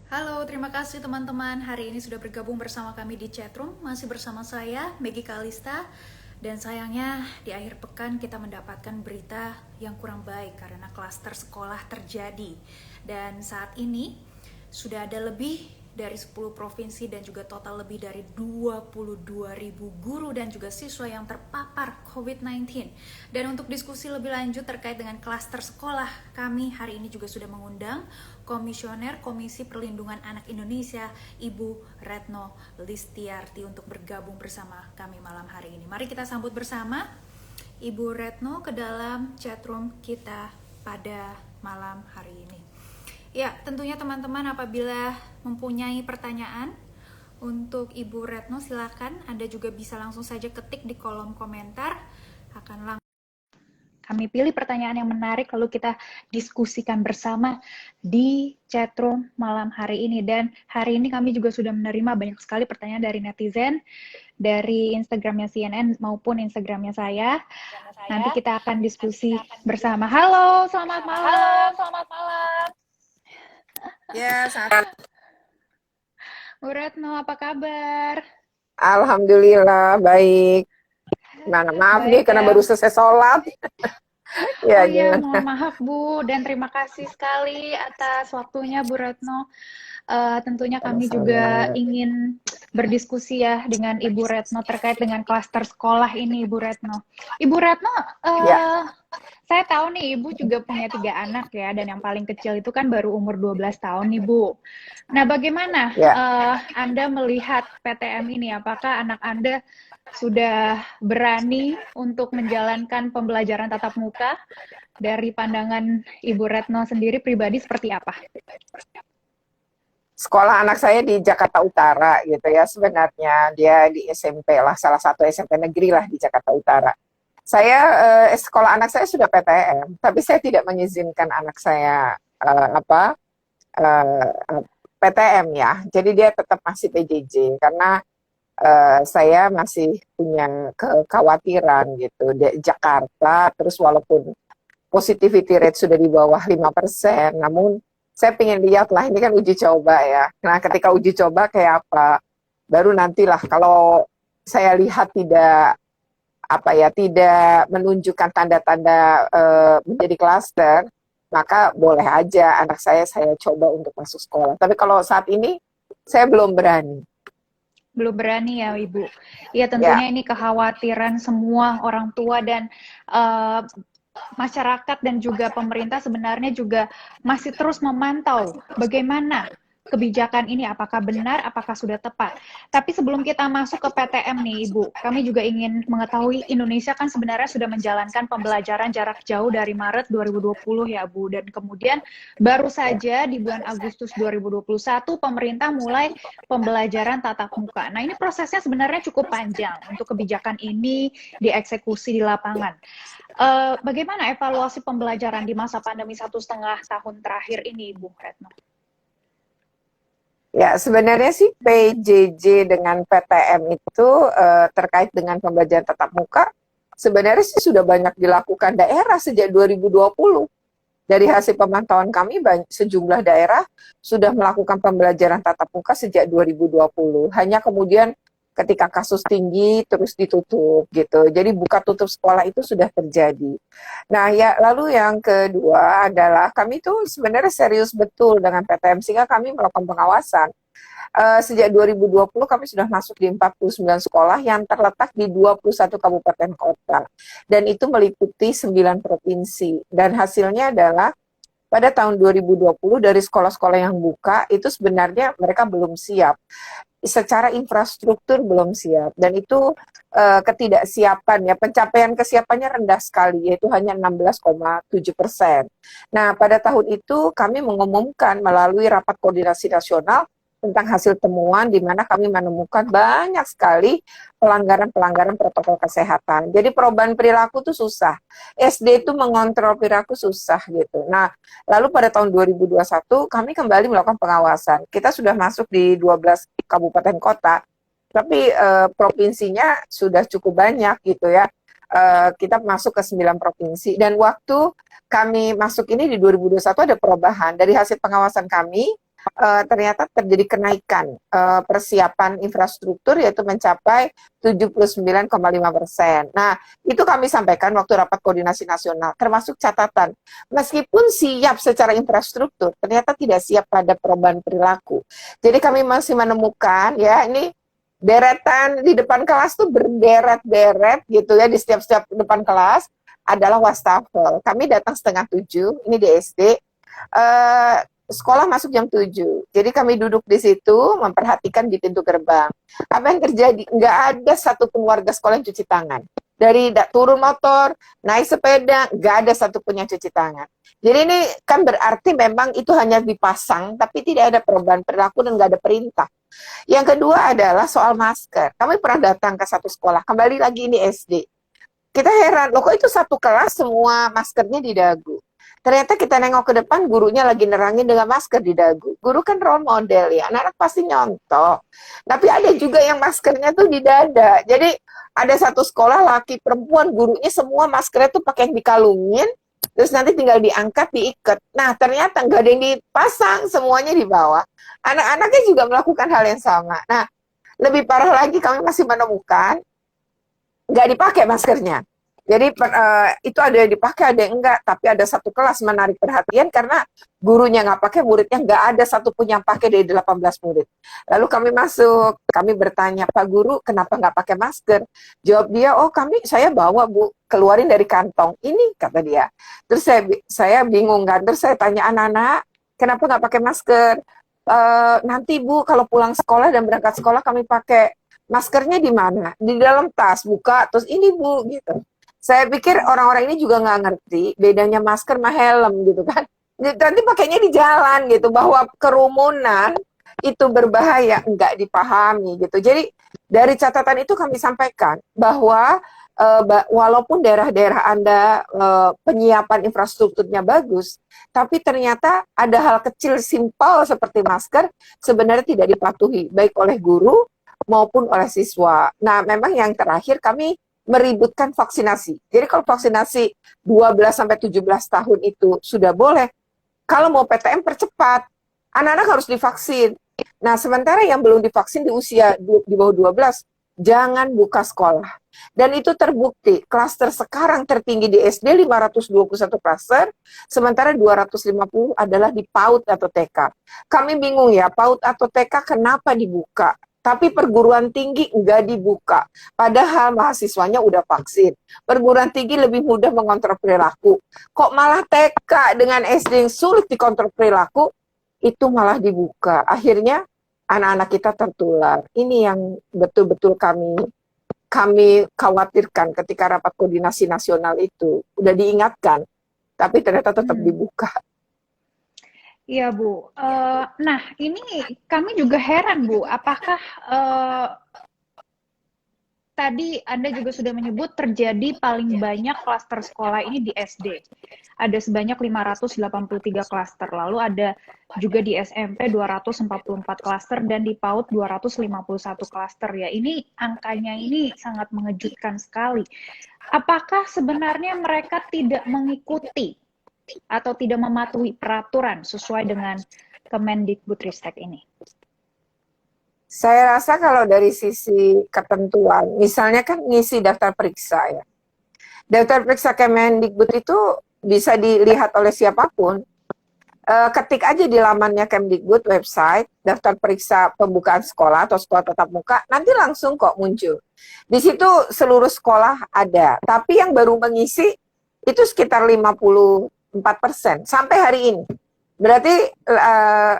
Halo, terima kasih teman-teman. Hari ini sudah bergabung bersama kami di chatroom. Masih bersama saya, Meggy Kalista. Dan sayangnya di akhir pekan kita mendapatkan berita yang kurang baik karena klaster sekolah terjadi. Dan saat ini sudah ada lebih dari 10 provinsi dan juga total lebih dari 22.000 guru dan juga siswa yang terpapar COVID-19. Dan untuk diskusi lebih lanjut terkait dengan klaster sekolah, kami hari ini juga sudah mengundang Komisioner Komisi Perlindungan Anak Indonesia, Ibu Retno Listiarti untuk bergabung bersama kami malam hari ini. Mari kita sambut bersama Ibu Retno ke dalam chatroom kita pada malam hari ini. Ya, tentunya teman-teman apabila mempunyai pertanyaan untuk Ibu Retno, silakan Anda juga bisa langsung saja ketik di kolom komentar. Kami pilih pertanyaan yang menarik lalu kita diskusikan bersama di chatroom malam hari ini. Dan hari ini kami juga sudah menerima banyak sekali pertanyaan dari netizen, dari Instagramnya CNN maupun Instagramnya saya. Nanti kita akan diskusi bersama. Halo, selamat malam. Ya, saat Bu Retno, apa kabar? Alhamdulillah baik. Maaf nih Baik karena ya. baru selesai sholat. Oh Ya iya, gimana? mohon maaf Bu, dan terima kasih sekali atas waktunya Bu Retno. Tentunya kami juga Sama-sama. ingin berdiskusi ya dengan Ibu Retno terkait dengan klaster sekolah ini, Ibu Retno. Ibu Retno, Ya, saya tahu nih Ibu juga punya 3 anak ya, dan yang paling kecil itu kan baru umur 12 tahun nih Bu. Nah, bagaimana ya. Anda melihat PTM ini? Apakah anak Anda sudah berani untuk menjalankan pembelajaran tatap muka? Dari pandangan Ibu Retno sendiri pribadi seperti apa? Sekolah anak saya di Jakarta Utara gitu ya. Sebenarnya dia di SMP lah, salah satu SMP negeri lah di Jakarta Utara. Saya sekolah anak saya sudah PTM, tapi saya tidak mengizinkan anak saya eh, PTM ya. Jadi dia tetap masih PJJ karena saya masih punya kekhawatiran gitu. Di Jakarta, terus walaupun positivity rate sudah di bawah 5%, namun saya ingin lihat lah, ini kan uji coba ya. Nah, ketika uji coba kayak apa, baru nantilah kalau saya lihat tidak menunjukkan tanda-tanda menjadi klaster, maka boleh aja anak saya coba untuk masuk sekolah. Tapi kalau saat ini saya belum berani. Belum berani ya Ibu. Ya Ya, tentunya ini kekhawatiran semua orang tua dan uh, masyarakat dan juga pemerintah sebenarnya juga masih terus memantau bagaimana kebijakan ini, apakah benar, apakah sudah tepat. Tapi sebelum kita masuk ke PTM nih Ibu, kami juga ingin mengetahui Indonesia kan sebenarnya sudah menjalankan pembelajaran jarak jauh dari Maret 2020 ya Bu, dan kemudian baru saja di bulan Agustus 2021 pemerintah mulai pembelajaran tatap muka. Nah ini prosesnya sebenarnya cukup panjang untuk kebijakan ini dieksekusi di lapangan. Bagaimana evaluasi pembelajaran di masa pandemi 1,5 tahun terakhir ini, Bu Retno? ya, sebenarnya sih PJJ dengan PTM itu terkait dengan pembelajaran tatap muka, sebenarnya sih sudah banyak dilakukan daerah sejak 2020. Dari hasil pemantauan kami, sejumlah daerah sudah melakukan pembelajaran tatap muka sejak 2020. Hanya kemudian ketika kasus tinggi terus ditutup gitu. Jadi buka tutup sekolah itu sudah terjadi. Nah, ya lalu yang kedua adalah kami tuh sebenarnya serius betul dengan PTM sehingga kami melakukan pengawasan. Sejak 2020 kami sudah masuk di 49 sekolah yang terletak di 21 kabupaten kota. Dan itu meliputi 9 provinsi. Dan hasilnya adalah pada tahun 2020 dari sekolah-sekolah yang buka itu sebenarnya mereka belum siap. Secara infrastruktur belum siap. Dan itu ketidaksiapan ya, pencapaian kesiapannya rendah sekali, yaitu hanya 16,7%. Nah, pada tahun itu kami mengumumkan melalui rapat koordinasi nasional tentang hasil temuan di mana kami menemukan banyak sekali pelanggaran-pelanggaran protokol kesehatan. Jadi perubahan perilaku itu susah. SD itu mengontrol perilaku susah gitu. Nah, lalu pada tahun 2021 kami kembali melakukan pengawasan. Kita sudah masuk di 12 kabupaten kota, tapi provinsinya sudah cukup banyak gitu ya. Kita masuk ke 9 provinsi dan waktu kami masuk ini di 2021 ada perubahan dari hasil pengawasan kami. ternyata terjadi kenaikan persiapan infrastruktur yaitu mencapai 79,5%. Nah, itu kami sampaikan waktu rapat koordinasi nasional, termasuk catatan. Meskipun siap secara infrastruktur, ternyata tidak siap pada perubahan perilaku. Jadi kami masih menemukan, ya ini deretan di depan kelas tuh berderet-deret gitu ya, di setiap depan kelas adalah wastafel. Kami datang 6:30, ini di SD, sekolah masuk jam 7. Jadi kami duduk di situ, memperhatikan di pintu gerbang. Apa yang terjadi? Nggak ada satupun warga sekolah yang cuci tangan. Dari turun motor, naik sepeda, nggak ada satupun yang cuci tangan. Jadi ini kan berarti memang itu hanya dipasang, tapi tidak ada perubahan perilaku dan nggak ada perintah. Yang kedua adalah soal masker. Kami pernah datang ke satu sekolah, kembali lagi ini SD. Kita heran, loh kok itu satu kelas semua maskernya di dagu. Ternyata kita nengok ke depan, gurunya lagi nerangin dengan masker di dagu. Guru kan role model ya, anak-anak pasti nyontoh. Tapi ada juga yang maskernya tuh di dada. Jadi ada satu sekolah laki perempuan, gurunya semua maskernya tuh pakai yang dikalungin, terus nanti tinggal diangkat, diikat. Nah ternyata nggak ada yang dipasang, semuanya di bawah. Anak-anaknya juga melakukan hal yang sama. Nah lebih parah lagi, kami masih menemukan nggak dipakai maskernya. Jadi itu ada yang dipakai, ada yang enggak. Tapi ada satu kelas menarik perhatian karena gurunya nggak pakai, muridnya nggak ada satupun yang pakai dari 18 murid. Lalu kami masuk, kami bertanya, Pak Guru, kenapa nggak pakai masker? Jawab dia, oh saya bawa Bu, keluarin dari kantong. Ini kata dia. Terus saya bingung kan, terus saya tanya anak-anak, kenapa nggak pakai masker? Nanti Bu, kalau pulang sekolah dan berangkat sekolah kami pakai. Maskernya di mana? Di dalam tas, buka, terus ini Bu, gitu. Saya pikir orang-orang ini juga nggak ngerti bedanya masker sama helm gitu kan. Nanti pakainya di jalan gitu, bahwa kerumunan itu berbahaya, nggak dipahami gitu. Jadi dari catatan itu kami sampaikan bahwa walaupun daerah-daerah Anda penyiapan infrastrukturnya bagus, tapi ternyata ada hal kecil simpel seperti masker sebenarnya tidak dipatuhi baik oleh guru maupun oleh siswa. Nah, memang yang terakhir kami meributkan vaksinasi. Jadi kalau vaksinasi 12-17 tahun itu sudah boleh, kalau mau PTM percepat, anak-anak harus divaksin. Nah, sementara yang belum divaksin di usia di bawah 12, jangan buka sekolah. Dan itu terbukti, klaster sekarang tertinggi di SD 521 klaster, sementara 250 adalah di PAUD atau TK. Kami bingung ya, PAUD atau TK kenapa dibuka? Tapi perguruan tinggi enggak dibuka. Padahal mahasiswanya udah vaksin. Perguruan tinggi lebih mudah mengontrol perilaku. Kok malah TK dengan SD yang sulit dikontrol perilaku, itu malah dibuka. Akhirnya anak-anak kita tertular. Ini yang betul-betul kami khawatirkan ketika rapat koordinasi nasional itu. Udah diingatkan, tapi ternyata tetap dibuka. Iya Bu, nah ini kami juga heran Bu, apakah tadi Anda juga sudah menyebut terjadi paling banyak klaster sekolah ini di SD. Ada sebanyak 583 klaster, lalu ada juga di SMP 244 klaster dan di PAUD 251 klaster ya. Ini angkanya ini sangat mengejutkan sekali. Apakah sebenarnya mereka tidak mengikuti atau tidak mematuhi peraturan sesuai dengan Kemendikbudristek ini? Saya rasa kalau dari sisi ketentuan, misalnya kan ngisi daftar periksa ya. Daftar periksa Kemendikbud itu bisa dilihat oleh siapapun. Ketik aja di lamannya Kemdikbud website, daftar periksa pembukaan sekolah atau sekolah tatap muka, nanti langsung kok muncul. Di situ seluruh sekolah ada, tapi yang baru mengisi itu sekitar 54% sampai hari ini. Berarti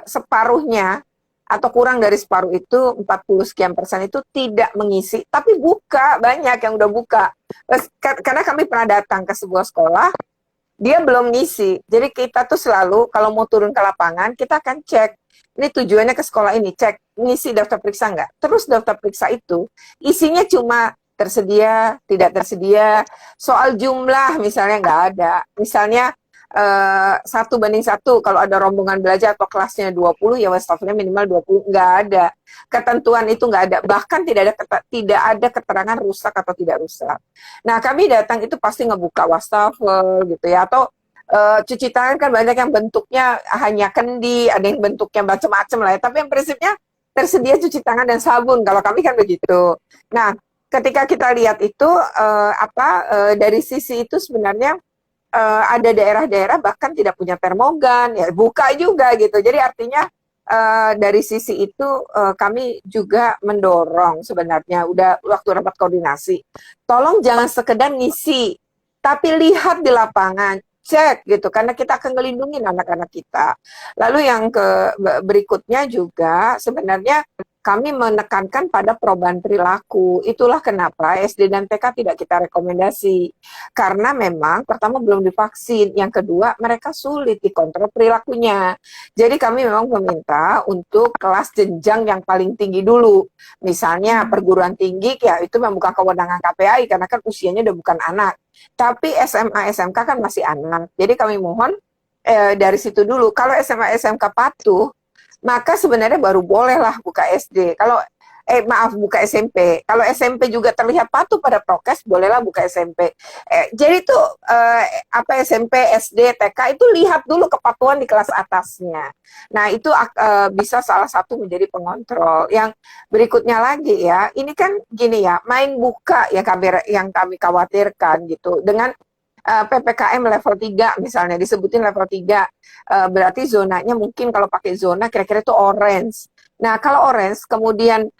separuhnya atau kurang dari separuh itu 40 sekian persen itu tidak mengisi, tapi buka, banyak yang udah buka. Karena kami pernah datang ke sebuah sekolah, dia belum ngisi. Jadi kita tuh selalu kalau mau turun ke lapangan, kita akan cek. Ini tujuannya ke sekolah ini, cek ngisi daftar periksa nggak. Terus daftar periksa itu isinya cuma tersedia, tidak tersedia. Soal jumlah misalnya nggak ada. Misalnya 1:1 kalau ada rombongan belajar atau kelasnya 20 ya wastafel minimal 20, nggak ada. Ketentuan itu nggak ada. Bahkan tidak ada keterangan rusak atau tidak rusak. Nah, kami datang itu pasti ngebuka wastafel gitu ya, atau Cuci tangan kan banyak yang bentuknya hanya kendi, ada yang bentuknya macam-macam lah ya. Tapi yang prinsipnya tersedia cuci tangan dan sabun. Kalau kami kan begitu. Nah, ketika kita lihat itu dari sisi itu sebenarnya ada daerah-daerah bahkan tidak punya termogan, ya buka juga gitu. Jadi artinya dari sisi itu kami juga mendorong sebenarnya udah waktu rapat koordinasi. Tolong jangan sekedar ngisi, tapi lihat di lapangan, cek gitu, karena kita akan melindungi anak-anak kita. Lalu yang berikutnya juga sebenarnya kami menekankan pada perubahan perilaku. Itulah kenapa SD dan TK tidak kita rekomendasi. Karena memang pertama belum divaksin, yang kedua mereka sulit dikontrol perilakunya. Jadi kami memang meminta untuk kelas jenjang yang paling tinggi dulu. Misalnya perguruan tinggi, ya itu memang bukan kewenangan KPAI karena kan usianya udah bukan anak. Tapi SMA, SMK kan masih anak. Jadi kami mohon dari situ dulu. Kalau SMA, SMK patuh, maka sebenarnya baru bolehlah buka SD. Kalau buka SMP. Kalau SMP juga terlihat patuh pada prokes, bolehlah buka SMP. Jadi itu SMP, SD, TK itu lihat dulu kepatuhan di kelas atasnya. Nah, itu bisa salah satu menjadi pengontrol. Yang berikutnya lagi ya, ini kan gini ya, main buka yang kami khawatirkan gitu dengan PPKM level 3 misalnya disebutin level 3 berarti zonanya mungkin kalau pakai zona kira-kira itu orange. Nah, kalau orange kemudian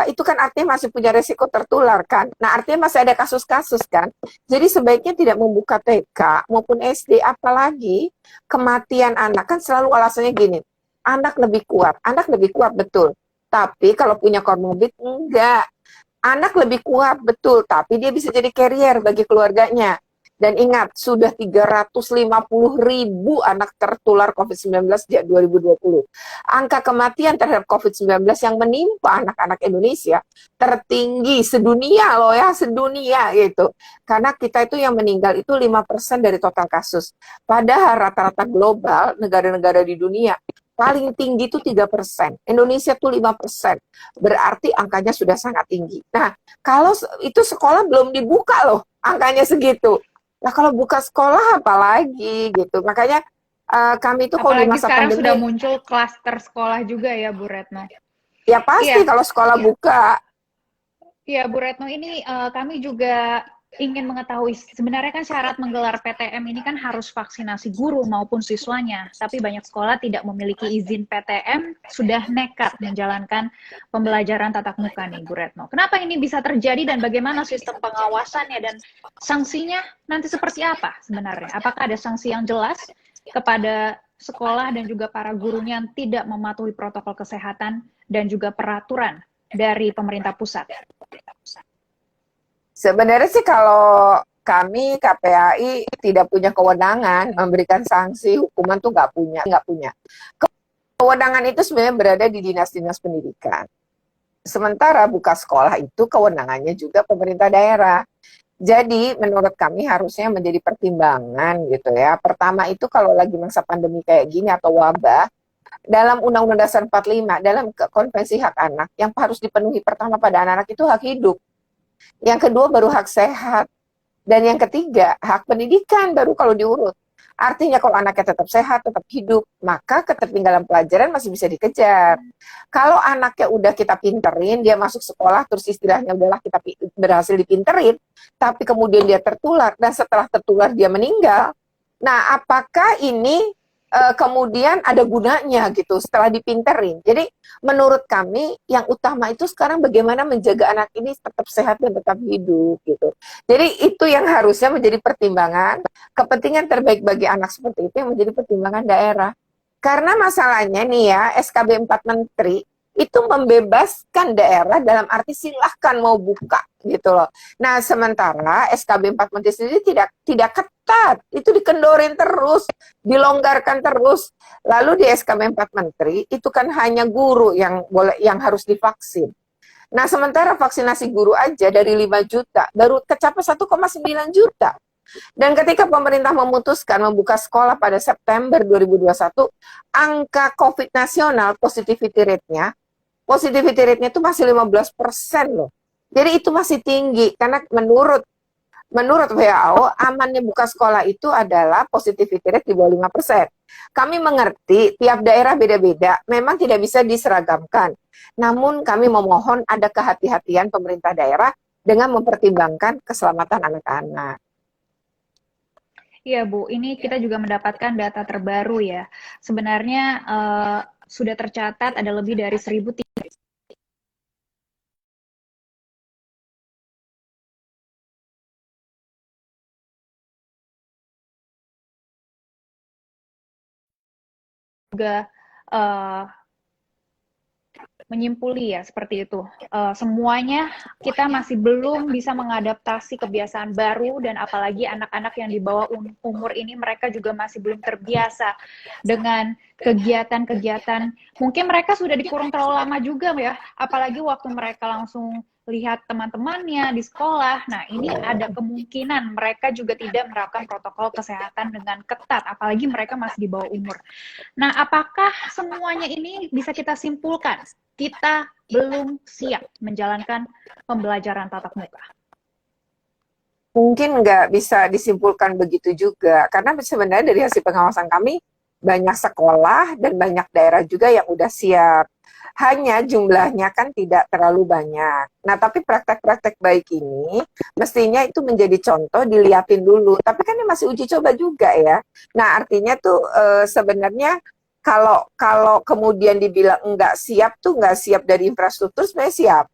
itu kan artinya masih punya resiko tertular kan. Nah, artinya masih ada kasus-kasus kan. Jadi sebaiknya tidak membuka TK maupun SD, apalagi kematian anak kan selalu alasannya gini. Anak lebih kuat betul. Tapi kalau punya comorbid enggak. Anak lebih kuat betul, tapi dia bisa jadi carrier bagi keluarganya. Dan ingat, sudah 350.000 anak tertular COVID-19 sejak 2020. Angka kematian terhadap COVID-19 yang menimpa anak-anak Indonesia tertinggi sedunia loh ya, sedunia gitu. Karena kita itu yang meninggal itu 5% dari total kasus. Padahal rata-rata global, negara-negara di dunia, paling tinggi itu 3%. Indonesia itu 5%. Berarti angkanya sudah sangat tinggi. Nah, kalau itu sekolah belum dibuka loh, angkanya segitu. Nah, kalau buka sekolah apalagi gitu. Makanya kami itu kalau di Apalagi masa sekarang pandemi sudah muncul klaster sekolah juga ya, Bu Retno. ya pasti Iya, kalau sekolah buka. iya Bu Retno, ini kami juga ingin mengetahui, sebenarnya kan syarat menggelar PTM ini kan harus vaksinasi guru maupun siswanya, tapi banyak sekolah tidak memiliki izin PTM, sudah nekat menjalankan pembelajaran tatap muka nih Bu Retno. Kenapa ini bisa terjadi dan bagaimana sistem pengawasannya dan sanksinya nanti seperti apa sebenarnya? Apakah ada sanksi yang jelas kepada sekolah dan juga para gurunya yang tidak mematuhi protokol kesehatan dan juga peraturan dari pemerintah pusat? Sebenarnya sih kalau kami KPAI tidak punya kewenangan memberikan sanksi, hukuman tuh nggak punya. Kewenangan itu sebenarnya berada di dinas-dinas pendidikan. Sementara buka sekolah itu kewenangannya juga pemerintah daerah. Jadi menurut kami harusnya menjadi pertimbangan gitu ya. Pertama itu kalau lagi masa pandemi kayak gini atau wabah, dalam Undang-Undang Dasar 45, dalam Konvensi Hak Anak, yang harus dipenuhi pertama pada anak-anak itu hak hidup. Yang kedua baru hak sehat. Dan yang ketiga, hak pendidikan baru kalau diurut. Artinya kalau anaknya tetap sehat, tetap hidup, maka ketertinggalan pelajaran masih bisa dikejar. Kalau anaknya udah kita pinterin, dia masuk sekolah, terus istilahnya udahlah kita berhasil dipinterin, tapi kemudian dia tertular, dan setelah tertular dia meninggal. Nah, apakah ini kemudian ada gunanya gitu setelah dipinterin? Jadi menurut kami yang utama itu sekarang bagaimana menjaga anak ini tetap sehat dan tetap hidup gitu. Jadi itu yang harusnya menjadi pertimbangan, kepentingan terbaik bagi anak seperti itu yang menjadi pertimbangan daerah. Karena masalahnya nih ya, SKB 4 Menteri itu membebaskan daerah dalam arti silahkan mau buka gitu loh. Nah, sementara SKB 4 Menteri sendiri tidak ketat, itu dikendorin terus, dilonggarkan terus. Lalu di SKB 4 Menteri itu kan hanya guru yang harus divaksin. Nah, sementara vaksinasi guru aja dari 5 juta baru kecapai 1,9 juta. Dan ketika pemerintah memutuskan membuka sekolah pada September 2021, angka COVID nasional positivity rate-nya itu masih 15% loh. Jadi itu masih tinggi, karena menurut Menurut WHO, amannya buka sekolah itu adalah positivity rate di bawah 5%. Kami mengerti tiap daerah beda-beda, memang tidak bisa diseragamkan. Namun kami memohon ada kehati-hatian pemerintah daerah dengan mempertimbangkan keselamatan anak-anak. Iya Bu, ini kita juga mendapatkan data terbaru ya. Sebenarnya sudah tercatat ada lebih dari 1.300 juga menyimpuli ya seperti itu. Semuanya kita masih belum bisa mengadaptasi kebiasaan baru dan apalagi anak-anak yang di bawah umur ini mereka juga masih belum terbiasa dengan kegiatan-kegiatan. Mungkin mereka sudah dikurung terlalu lama juga ya, apalagi waktu mereka langsung lihat teman-temannya di sekolah. Nah, ini ada kemungkinan mereka juga tidak menerapkan protokol kesehatan dengan ketat, apalagi mereka masih di bawah umur. Nah, apakah semuanya ini bisa kita simpulkan? Kita belum siap menjalankan pembelajaran tatap muka. Mungkin nggak bisa disimpulkan begitu juga, karena sebenarnya dari hasil pengawasan kami, banyak sekolah dan banyak daerah juga yang udah siap. Hanya jumlahnya kan tidak terlalu banyak. Nah, tapi praktek-praktek baik ini mestinya itu menjadi contoh, dilihatin dulu. Tapi kan ini masih uji coba juga ya. Nah, artinya tuh sebenarnya kalau kemudian dibilang nggak siap tuh nggak siap dari infrastruktur, sebenarnya siap.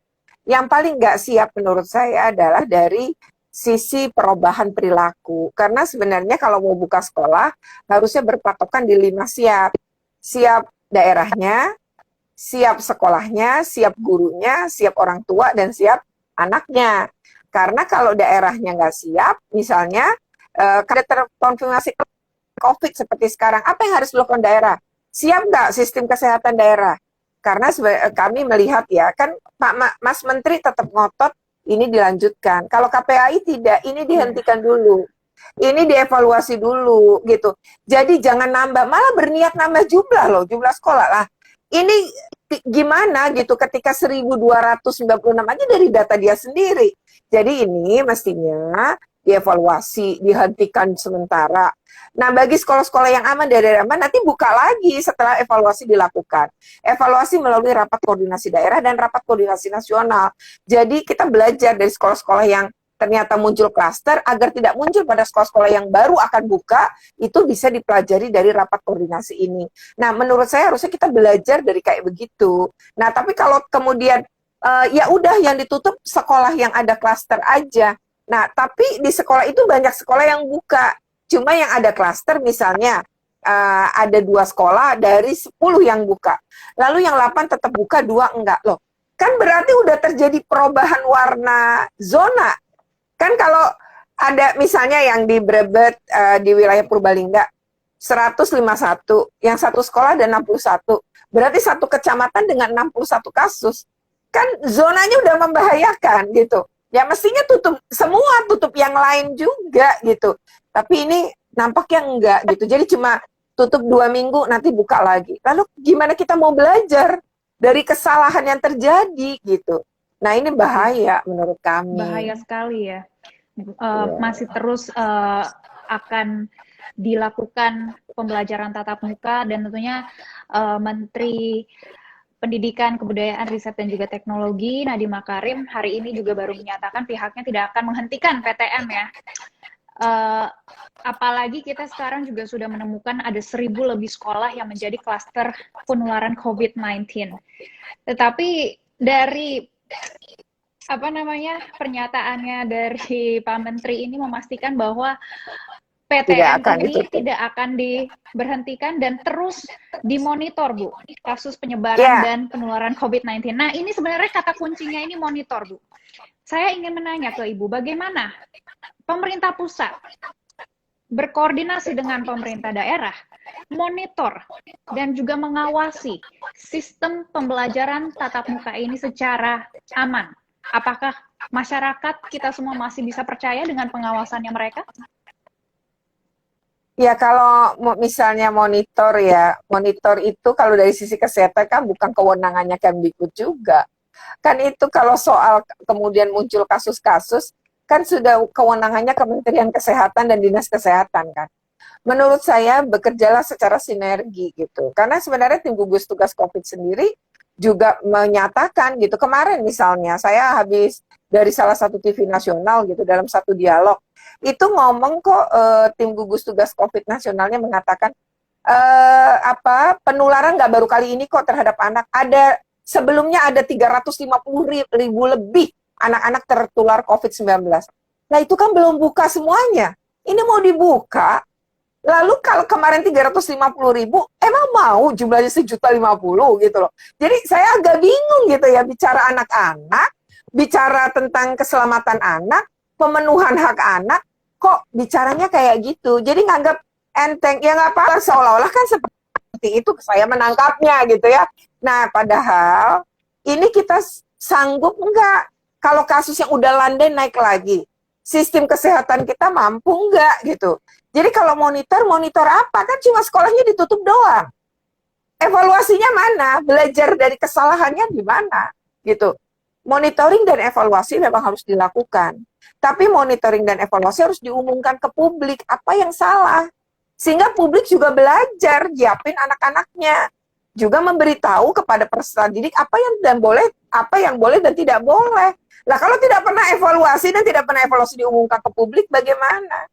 Yang paling nggak siap menurut saya adalah dari sisi perubahan perilaku. Karena sebenarnya kalau mau buka sekolah harusnya berpatokan di 5 siap. Siap daerahnya, siap sekolahnya, siap gurunya, siap orang tua, dan siap anaknya. Karena kalau daerahnya nggak siap, misalnya kada terkonfirmasi COVID seperti sekarang, apa yang harus dilakukan daerah? Siap nggak sistem kesehatan daerah? Karena kami melihat ya, kan Pak Mas Menteri tetap ngotot ini dilanjutkan. Kalau KPAI tidak, ini dihentikan dulu. Ini dievaluasi dulu gitu. Jadi jangan nambah, malah berniat nambah jumlah loh, jumlah sekolah lah. Ini gimana gitu ketika 1.296 aja dari data dia sendiri. Jadi ini mestinya dievaluasi, dihentikan sementara. Nah, bagi sekolah-sekolah yang aman, daerah aman, nanti buka lagi setelah evaluasi dilakukan. Evaluasi melalui rapat koordinasi daerah dan rapat koordinasi nasional. Jadi kita belajar dari sekolah-sekolah yang ternyata muncul klaster, agar tidak muncul pada sekolah-sekolah yang baru akan buka, itu bisa dipelajari dari rapat koordinasi ini. Nah, menurut saya harusnya kita belajar dari kayak begitu. Nah, tapi kalau kemudian, ya udah yang ditutup sekolah yang ada klaster aja. Nah, tapi di sekolah itu banyak sekolah yang buka. Cuma yang ada klaster misalnya ada 2 sekolah dari 10 yang buka. Lalu yang 8 tetap buka, 2 enggak. Loh, kan berarti udah terjadi perubahan warna zona. Kan kalau ada misalnya yang di Brebet, di wilayah Purbalingga, 151, yang satu sekolah ada 61. Berarti satu kecamatan dengan 61 kasus. Kan zonanya udah membahayakan gitu. Ya mestinya tutup semua, tutup yang lain juga gitu. Tapi ini nampaknya enggak gitu. Jadi cuma tutup 2 minggu, nanti buka lagi. Lalu gimana kita mau belajar dari kesalahan yang terjadi gitu. Nah, ini bahaya menurut kami. Bahaya sekali ya. Masih terus akan dilakukan pembelajaran tatap muka dan tentunya Menteri Pendidikan, Kebudayaan, Riset, dan juga Teknologi Nadiem Makarim hari ini juga baru menyatakan pihaknya tidak akan menghentikan PTM ya. Apalagi kita sekarang juga sudah menemukan ada 1.000 lebih sekolah yang menjadi klaster penularan COVID-19. Tetapi dari pernyataannya dari Pak Menteri ini memastikan bahwa PTM ini tidak akan diberhentikan dan terus dimonitor, Bu, kasus penyebaran dan penularan COVID-19. Nah, ini sebenarnya kata kuncinya ini monitor, Bu. Saya ingin menanya ke Ibu, bagaimana pemerintah pusat berkoordinasi dengan pemerintah daerah, monitor, dan juga mengawasi sistem pembelajaran tatap muka ini secara aman. Apakah masyarakat kita semua masih bisa percaya dengan pengawasannya mereka? Ya, kalau misalnya monitor ya, monitor itu kalau dari sisi kesehatan kan bukan kewenangannya Kemdikbud juga. Kan itu kalau soal kemudian muncul kasus-kasus, kan sudah kewenangannya Kementerian Kesehatan dan Dinas Kesehatan kan. Menurut saya bekerjalah secara sinergi gitu. Karena sebenarnya tim gugus tugas COVID sendiri juga menyatakan gitu. Kemarin misalnya saya habis dari salah satu TV nasional gitu dalam satu dialog itu ngomong kok tim gugus tugas COVID nasionalnya mengatakan penularan nggak baru kali ini kok terhadap anak. Sebelumnya ada 350.000 lebih anak-anak tertular COVID-19. Nah itu kan belum buka semuanya. Ini mau dibuka. Lalu kalau kemarin 350.000, emang mau jumlahnya 1.050.000 gitu loh. Jadi saya agak bingung gitu ya bicara anak-anak, bicara tentang keselamatan anak, pemenuhan hak anak, kok bicaranya kayak gitu. Jadi nganggap enteng, ya nggak apa-apa, seolah-olah kan seperti itu saya menangkapnya gitu ya. Nah padahal ini kita sanggup enggak? Kalau kasus yang udah landai naik lagi, sistem kesehatan kita mampu enggak gitu. Jadi kalau monitor apa? Kan cuma sekolahnya ditutup doang. Evaluasinya mana? Belajar dari kesalahannya di mana? Gitu. Monitoring dan evaluasi memang harus dilakukan. Tapi monitoring dan evaluasi harus diumumkan ke publik apa yang salah. Sehingga publik juga belajar, nyiapin anak-anaknya. Juga memberitahu kepada peserta didik apa yang boleh dan tidak boleh. Nah, kalau tidak pernah evaluasi dan tidak pernah evaluasi diumumkan ke publik, bagaimana?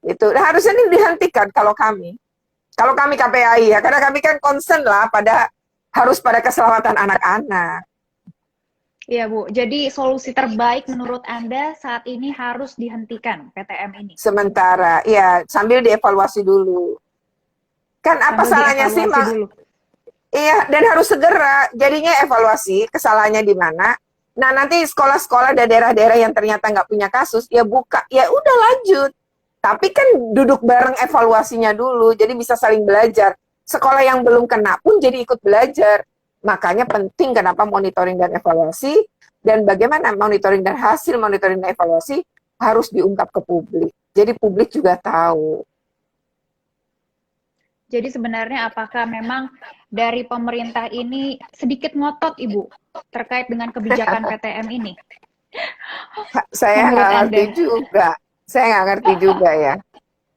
Itu nah, harusnya ini dihentikan kalau kami KPAI ya, karena kami kan concern lah harus pada keselamatan anak-anak. Iya Bu, jadi solusi terbaik menurut Anda saat ini harus dihentikan PTM ini? Sementara, ya sambil dievaluasi dulu. Kan apa salahnya sih, Mak? Iya, dan harus segera. Jadinya evaluasi kesalahannya di mana. Nah, nanti sekolah-sekolah dan daerah-daerah yang ternyata nggak punya kasus, ya buka, ya udah lanjut. Tapi kan duduk bareng evaluasinya dulu, jadi bisa saling belajar. Sekolah yang belum kena pun jadi ikut belajar. Makanya penting kenapa monitoring dan evaluasi, dan bagaimana monitoring dan hasil monitoring dan evaluasi harus diungkap ke publik. Jadi publik juga tahu. Jadi sebenarnya apakah memang dari pemerintah ini sedikit ngotot Ibu terkait dengan kebijakan PTM ini? Saya nggak ngerti juga. Saya nggak ngerti juga ya.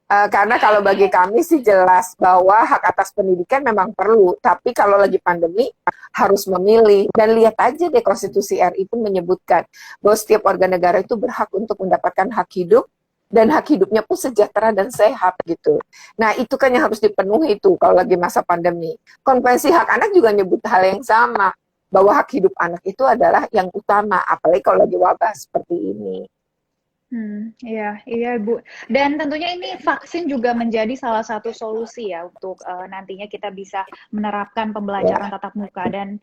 Karena kalau bagi kami sih jelas bahwa hak atas pendidikan memang perlu. Tapi kalau lagi pandemi harus memilih. Dan lihat aja deh Konstitusi RI pun menyebutkan bahwa setiap warga negara itu berhak untuk mendapatkan hak hidup. Dan hak hidupnya pun sejahtera dan sehat gitu. Nah itu kan yang harus dipenuhi itu kalau lagi masa pandemi. Konvensi hak anak juga nyebut hal yang sama. Bahwa hak hidup anak itu adalah yang utama. Apalagi kalau lagi wabah seperti ini. Iya Bu. Dan tentunya ini vaksin juga menjadi salah satu solusi ya untuk nantinya kita bisa menerapkan pembelajaran tatap muka. Dan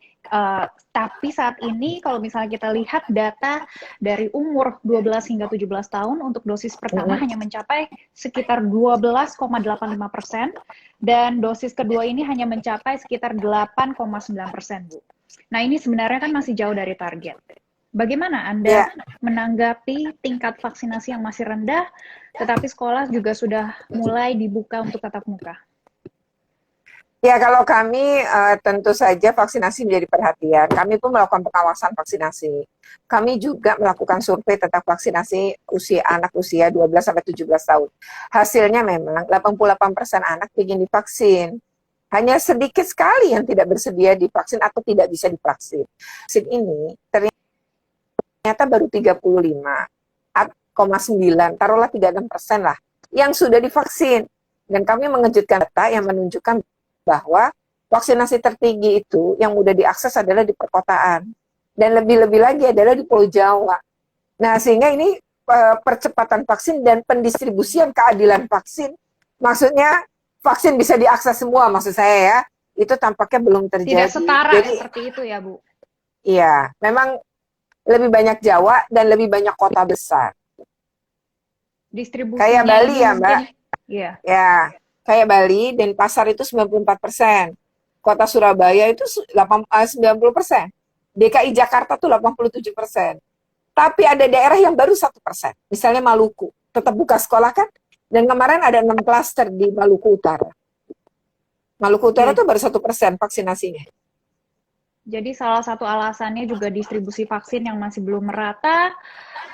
tapi saat ini kalau misalnya kita lihat data dari umur 12 hingga 17 tahun untuk dosis pertama hanya mencapai sekitar 12,85% dan dosis kedua ini hanya mencapai sekitar 8,9% Bu. Nah ini sebenarnya kan masih jauh dari target. Bagaimana Anda menanggapi tingkat vaksinasi yang masih rendah, tetapi sekolah juga sudah mulai dibuka untuk tatap muka? Ya, kalau kami tentu saja vaksinasi menjadi perhatian. Kami pun melakukan pengawasan vaksinasi. Kami juga melakukan survei tentang vaksinasi anak usia 12-17 tahun. Hasilnya memang 88% anak ingin divaksin. Hanya sedikit sekali yang tidak bersedia divaksin atau tidak bisa divaksin. Vaksin ini ternyata baru 35,9, taruhlah 36% lah, yang sudah divaksin. Dan kami mengejutkan data yang menunjukkan bahwa vaksinasi tertinggi itu yang mudah diakses adalah di perkotaan. Dan lebih-lebih lagi adalah di Pulau Jawa. Nah, sehingga ini percepatan vaksin dan pendistribusian keadilan vaksin, maksudnya vaksin bisa diakses semua, maksud saya ya, itu tampaknya belum terjadi. Tidak setara seperti itu ya, Bu? Iya, memang lebih banyak Jawa dan lebih banyak kota besar. Distribusinya kayak Bali ya Mbak. Iya. Ya, kayak Bali, Denpasar itu 94%. Kota Surabaya itu 90%. DKI Jakarta tuh 87%. Tapi ada daerah yang baru 1%. Misalnya Maluku, tetap buka sekolah kan? Dan kemarin ada 6 klaster di Maluku Utara. Maluku Utara tuh baru 1% vaksinasinya. Jadi salah satu alasannya juga distribusi vaksin yang masih belum merata,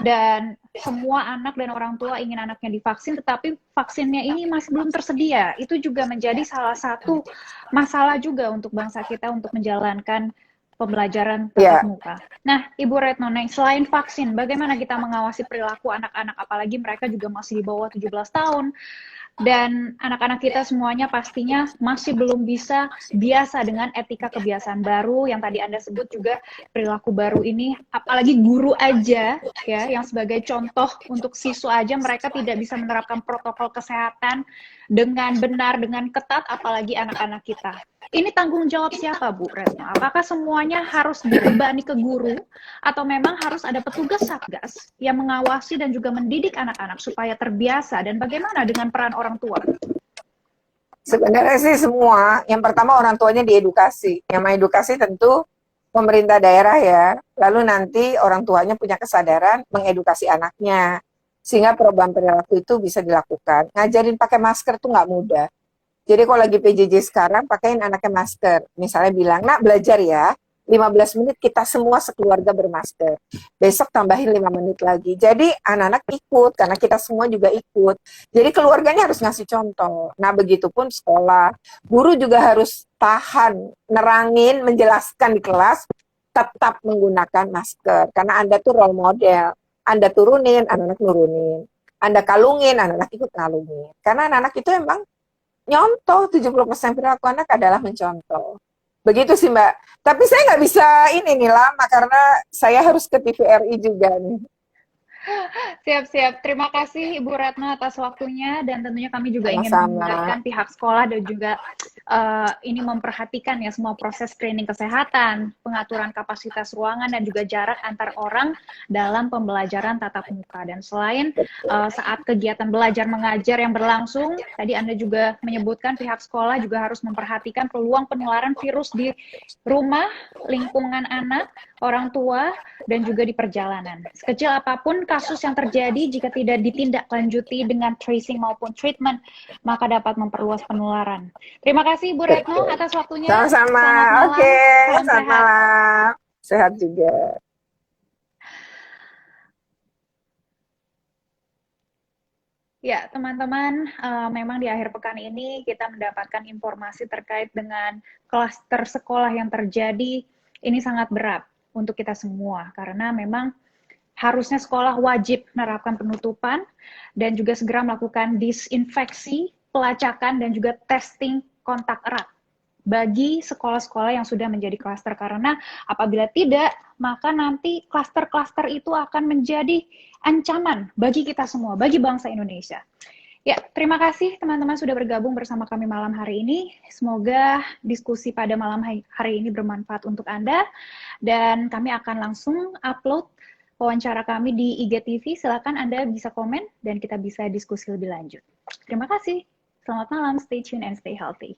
dan semua anak dan orang tua ingin anaknya divaksin, tetapi vaksinnya ini masih belum tersedia. Itu juga menjadi salah satu masalah juga untuk bangsa kita untuk menjalankan pembelajaran tatap Ya, muka. Nah, Ibu Retno, selain vaksin, bagaimana kita mengawasi perilaku anak-anak, apalagi mereka juga masih di bawah 17 tahun, dan anak-anak kita semuanya pastinya masih belum bisa biasa dengan etika kebiasaan baru yang tadi Anda sebut juga perilaku baru ini, apalagi guru aja ya yang sebagai contoh untuk siswa aja mereka tidak bisa menerapkan protokol kesehatan dengan benar, dengan ketat, apalagi anak-anak kita. Ini tanggung jawab siapa, Bu Retno? Apakah semuanya harus dibebani ke guru atau memang harus ada petugas Satgas yang mengawasi dan juga mendidik anak-anak supaya terbiasa, dan bagaimana dengan peran orang tua? sebenarnya sih semua. Yang pertama orang tuanya diedukasi. Yang mengedukasi tentu pemerintah daerah ya. Lalu nanti orang tuanya punya kesadaran mengedukasi anaknya. Sehingga perubahan perilaku itu bisa dilakukan. Ngajarin pakai masker tuh nggak mudah. Jadi kalau lagi PJJ sekarang, pakaiin anaknya masker. Misalnya bilang, nak belajar ya, 15 menit kita semua sekeluarga bermasker. Besok tambahin 5 menit lagi. Jadi anak-anak ikut, karena kita semua juga ikut. Jadi keluarganya harus ngasih contoh. Nah begitupun sekolah. Guru juga harus tahan, nerangin, menjelaskan di kelas, tetap menggunakan masker. Karena Anda tuh role model. Anda turunin, anak-anak nurunin. Anda kalungin, anak-anak ikut kalungin. Karena anak-anak itu emang nyontoh, 70% perilaku anak adalah mencontoh. Begitu sih Mbak. Tapi saya nggak bisa ini nih lama karena saya harus ke TVRI juga nih. Siap-siap. Terima kasih Ibu Retno atas waktunya, dan tentunya kami juga ingin Sama-sama. mengingatkan pihak sekolah dan juga ini memperhatikan ya semua proses screening kesehatan, pengaturan kapasitas ruangan dan juga jarak antar orang dalam pembelajaran tatap muka. Dan selain saat kegiatan belajar mengajar yang berlangsung, tadi Anda juga menyebutkan pihak sekolah juga harus memperhatikan peluang penularan virus di rumah, lingkungan anak, orang tua, dan juga di perjalanan. Sekecil apapun kasus yang terjadi, jika tidak ditindaklanjuti dengan tracing maupun treatment, maka dapat memperluas penularan. Terima kasih Bu Retno Betul. atas waktunya. Sama-sama. Selamat malam, Oke, salam selamat sehat. malam. Sehat juga. Ya, teman-teman, memang di akhir pekan ini kita mendapatkan informasi terkait dengan klaster sekolah yang terjadi. Ini sangat berat untuk kita semua, karena memang harusnya sekolah wajib menerapkan penutupan dan juga segera melakukan disinfeksi, pelacakan, dan juga testing kontak erat bagi sekolah-sekolah yang sudah menjadi klaster, karena apabila tidak, maka nanti klaster-klaster itu akan menjadi ancaman bagi kita semua, bagi bangsa Indonesia. Ya, terima kasih teman-teman sudah bergabung bersama kami malam hari ini. Semoga diskusi pada malam hari ini bermanfaat untuk Anda, dan kami akan langsung upload wawancara kami di IGTV. Silakan Anda bisa komen dan kita bisa diskusi lebih lanjut. Terima kasih. Selamat malam, stay tuned and stay healthy.